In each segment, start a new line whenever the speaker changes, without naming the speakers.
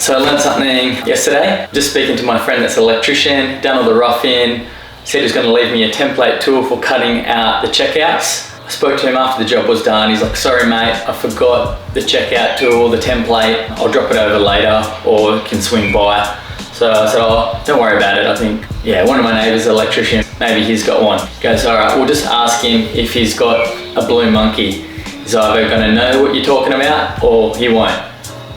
So I learned something yesterday, just speaking to my friend that's an electrician, done all the roughing, said he was going to leave me a template tool for cutting out the checkouts. I spoke to him after the job was done. He's like, sorry mate, I forgot the checkout tool, the template. I'll drop it over later or can swing by. So I said, oh, don't worry about it. I think, yeah, one of my neighbours is an electrician. Maybe he's got one. He goes, all right, we'll just ask him if he's got a blue monkey. He's either going to know what you're talking about or he won't.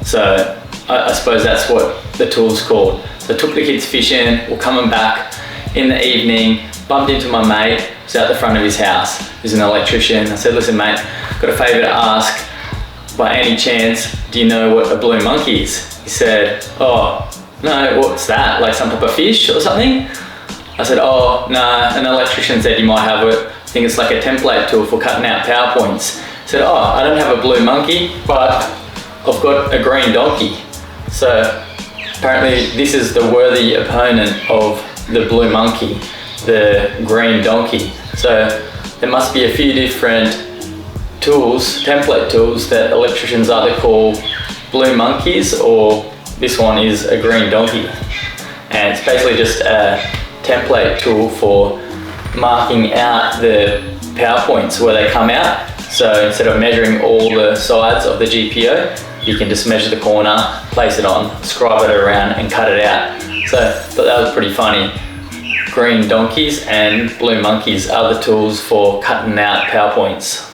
So I suppose that's what the tool's called. So I took the kids fishing, we're coming back in the evening, bumped into my mate, who's out the front of his house. He's an electrician. I said, listen mate, got a favour to ask. By any chance, do you know what a blue monkey is? He said, oh, no, what's that? Like some type of fish or something? I said, oh, no, an electrician said you might have it. I think it's like a template tool for cutting out PowerPoints. I said, oh, I don't have a blue monkey, but I've got a green donkey. So apparently this is the worthy opponent of the blue monkey, the green donkey. So there must be a few different tools, template tools, that electricians either call blue monkeys or this one is a green donkey. And it's basically just a template tool for marking out the PowerPoints where they come out. So instead of measuring all the sides of the GPO, you can just measure the corner, place it on, scribe it around and cut it out. So I thought that was pretty funny. Green donkeys and blue monkeys are the tools for cutting out PowerPoints.